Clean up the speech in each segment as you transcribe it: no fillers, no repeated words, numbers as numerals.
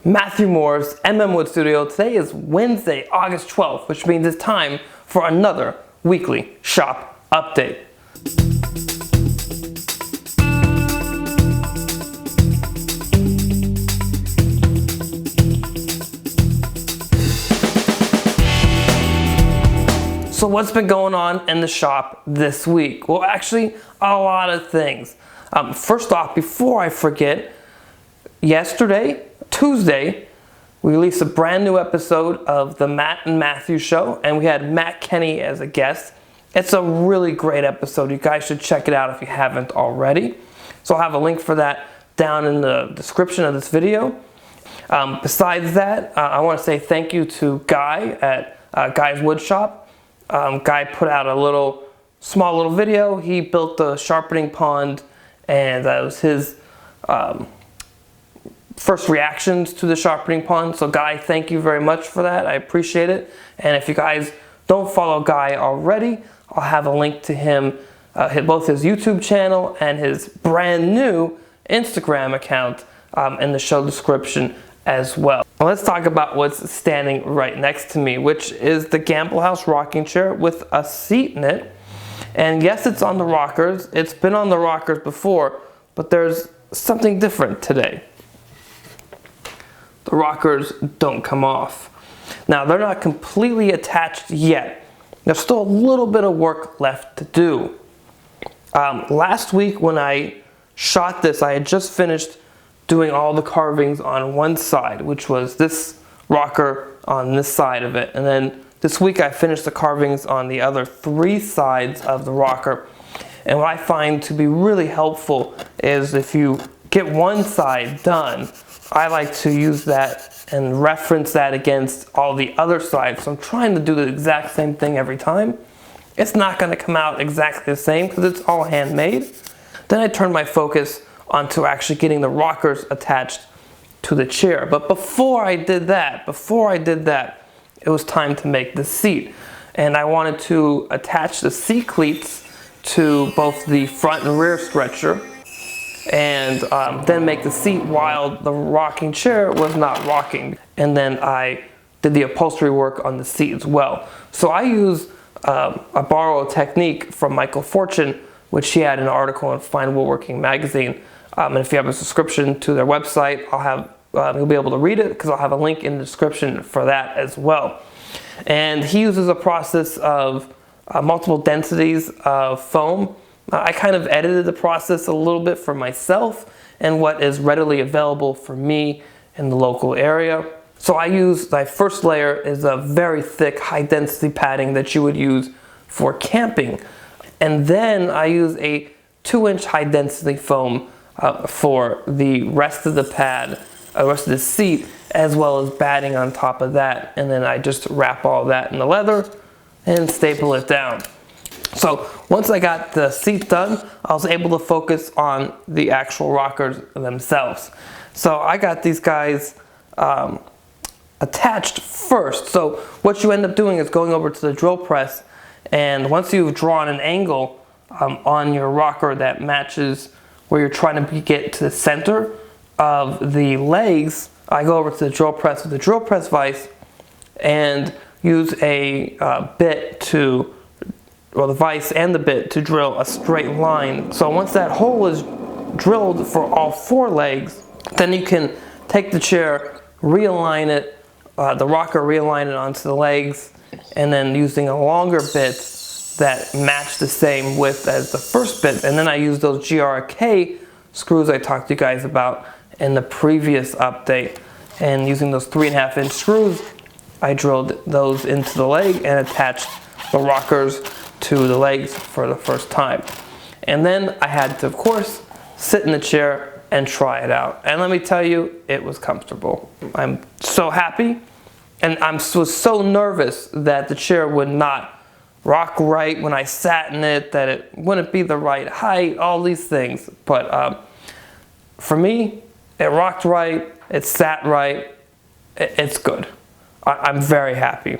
Matthew Moore's Wood Studio. Today is Wednesday, August 12th, which means it's time for another weekly shop update. So what's been going on in the shop this week? Well, actually, a lot of things. First off, before I forget, yesterday, Tuesday, we released a brand new episode of the Matt and Matthew Show, and we had Matt Kenny as a guest. It's a really great episode. You guys should check it out if you haven't already. So I'll have a link for that down in the description of this video. Besides that, I want to say thank you to Guy at Guy's Woodshop. Guy put out a small little video. He built the sharpening pond, and that was his first reactions to the sharpening pond. So Guy, thank you very much for that. I appreciate it. And if you guys don't follow Guy already, I'll have a link to him, both his YouTube channel and his brand new Instagram account in the show description as well. Well, let's talk about what's standing right next to me, which is the Gamble House rocking chair with a seat in it. And yes, it's on the rockers. It's been on the rockers before, but there's something different today. The rockers don't come off. Now, they're not completely attached yet. There's still a little bit of work left to do. Last week when I shot this, I had just finished doing all the carvings on one side, which was this rocker on this side of it. And then this week I finished the carvings on the other three sides of the rocker. And what I find to be really helpful is if you get one side done, I like to use that and reference that against all the other sides. So I'm trying to do the exact same thing every time. It's not going to come out exactly the same because it's all handmade. Then I turn my focus onto actually getting the rockers attached to the chair. But before I did that, it was time to make the seat. And I wanted to attach the seat cleats to both the front and rear stretcher, and then make the seat while the rocking chair was not rocking. And then I did the upholstery work on the seat as well. So I borrow a technique from Michael Fortune, which he had in an article in Fine Woodworking magazine. And if you have a subscription to their website, you'll be able to read it because I'll have a link in the description for that as well. And he uses a process of multiple densities of foam. I kind of edited the process a little bit for myself and what is readily available for me in the local area. So my first layer is a very thick, high density padding that you would use for camping. And then I use a 2-inch high density foam for the rest of the pad, the rest of the seat, as well as batting on top of that. And then I just wrap all that in the leather and staple it down. So once I got the seat done, I was able to focus on the actual rockers themselves. So I got these guys attached first. So what you end up doing is going over to the drill press, and once you've drawn an angle on your rocker that matches where you're trying to get to the center of the legs, I go over to the drill press with the drill press vise and use a the vise and the bit to drill a straight line. So once that hole is drilled for all 4 legs, then you can take the chair, realign it, the rocker, realign it onto the legs, and then using a longer bit that match the same width as the first bit. And then I use those GRK screws I talked to you guys about in the previous update. And using those 3.5-inch screws, I drilled those into the leg and attached the rockers to the legs for the first time. And then I had to, of course, sit in the chair and try it out. And let me tell you, it was comfortable. I'm so happy. And I was so nervous that the chair would not rock right when I sat in it, that it wouldn't be the right height, all these things. But for me, it rocked right, it sat right, it's good. I'm very happy.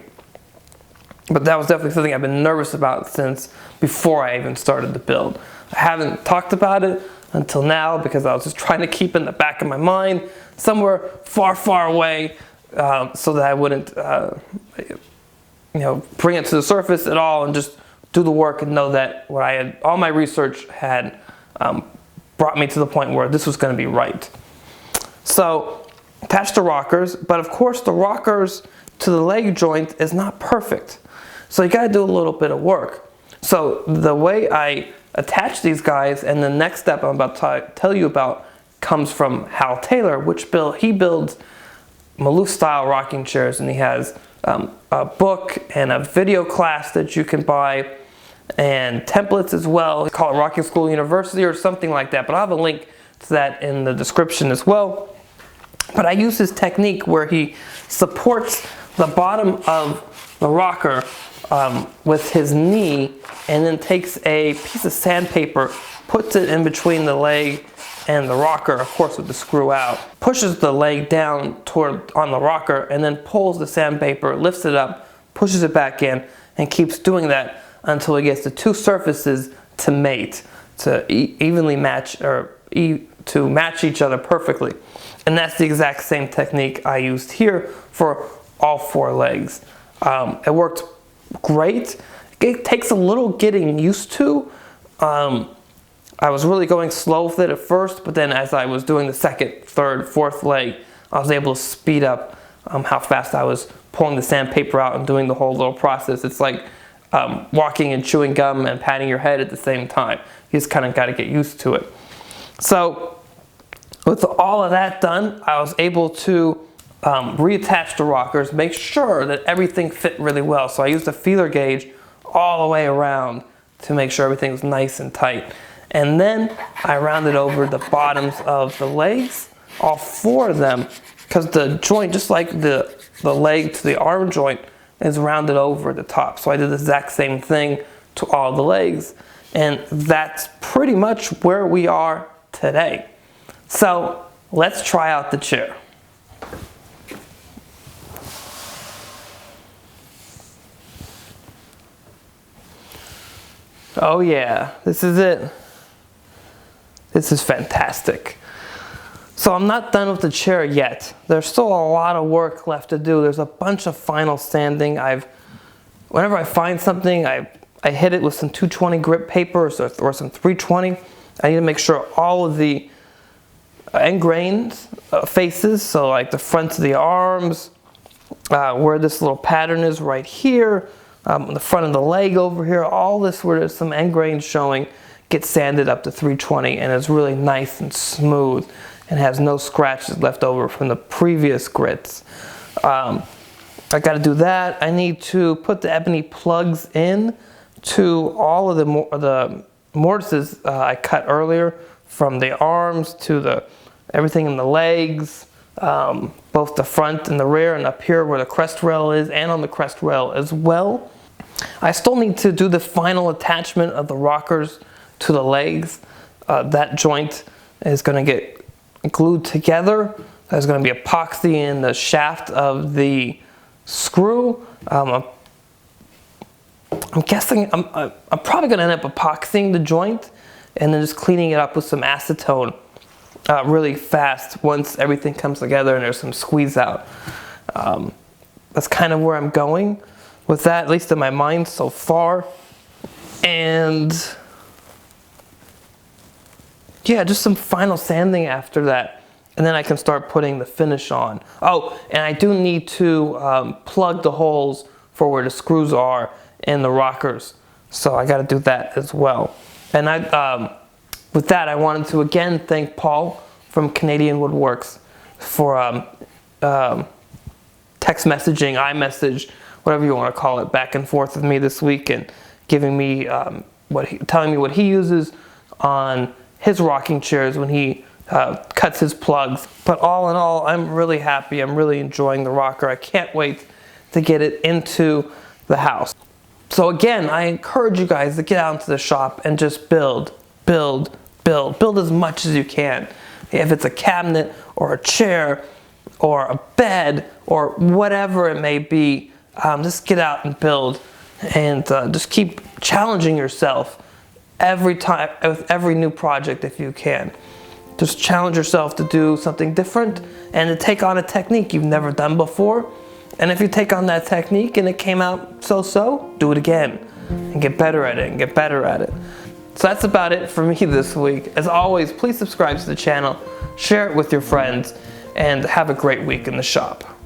But that was definitely something I've been nervous about since before I even started the build. I haven't talked about it until now because I was just trying to keep in the back of my mind somewhere far, far away so that I wouldn't bring it to the surface at all and just do the work and know that what I had, all my research had brought me to the point where this was going to be right. So attach the rockers, but of course the rockers to the leg joint is not perfect. So you got to do a little bit of work. So the way I attach these guys, and the next step I'm about to tell you about, comes from Hal Taylor, he builds Maloof style rocking chairs, and he has a book and a video class that you can buy and templates as well. They call it Rocking School University or something like that, but I'll have a link to that in the description as well. But I use his technique where he supports the bottom of the rocker with his knee and then takes a piece of sandpaper, puts it in between the leg and the rocker, of course with the screw out, pushes the leg down on the rocker and then pulls the sandpaper, lifts it up, pushes it back in, and keeps doing that until he gets the two surfaces to mate, to evenly match, or to match each other perfectly. And that's the exact same technique I used here for all four legs. It worked great. It takes a little getting used to. I was really going slow with it at first, but then as I was doing the second, third, fourth leg, I was able to speed up how fast I was pulling the sandpaper out and doing the whole little process. It's like walking and chewing gum and patting your head at the same time. You just kind of got to get used to it. So with all of that done, I was able to reattach the rockers, make sure that everything fit really well. So I used a feeler gauge all the way around to make sure everything was nice and tight. And then I rounded over the bottoms of the legs, all four of them, because the joint, just like the leg to the arm joint, is rounded over the top. So I did the exact same thing to all the legs. And that's pretty much where we are today. So let's try out the chair. Oh yeah, this is it. This is fantastic. So I'm not done with the chair yet. There's still a lot of work left to do. There's a bunch of final sanding. Whenever I find something, I hit it with some 220 grit paper or some 320. I need to make sure all of the end grains faces, so like the front of the arms, where this little pattern is right here, the front of the leg over here, all this where there's some end grains showing gets sanded up to 320, and it's really nice and smooth and has no scratches left over from the previous grits. I got to do that. I need to put the ebony plugs in to all of the mortises I cut earlier, from the arms to everything in the legs, both the front and the rear, and up here where the crest rail is, and on the crest rail as well. I still need to do the final attachment of the rockers to the legs. That joint is going to get glued together. There's going to be epoxy in the shaft of the screw. I'm guessing I'm probably going to end up epoxying the joint and then just cleaning it up with some acetone really fast once everything comes together and there's some squeeze out. That's kind of where I'm going with that, at least in my mind so far. And yeah, just some final sanding after that, and then I can start putting the finish on. Oh, and I do need to plug the holes for where the screws are in the rockers, so I got to do that as well. And with that, I wanted to again thank Paul from Canadian Woodworks for text messaging, iMessage, whatever you want to call it, back and forth with me this week and giving me telling me what he uses on his rocking chairs when he cuts his plugs. But all in all, I'm really happy. I'm really enjoying the rocker. I can't wait to get it into the house. So again, I encourage you guys to get out into the shop and just build as much as you can. If it's a cabinet or a chair or a bed or whatever it may be, just get out and build, and just keep challenging yourself every time, with every new project if you can. Just challenge yourself to do something different and to take on a technique you've never done before. And if you take on that technique and it came out so-so, do it again and get better at it and get better at it. So that's about it for me this week. As always, please subscribe to the channel, share it with your friends, and have a great week in the shop.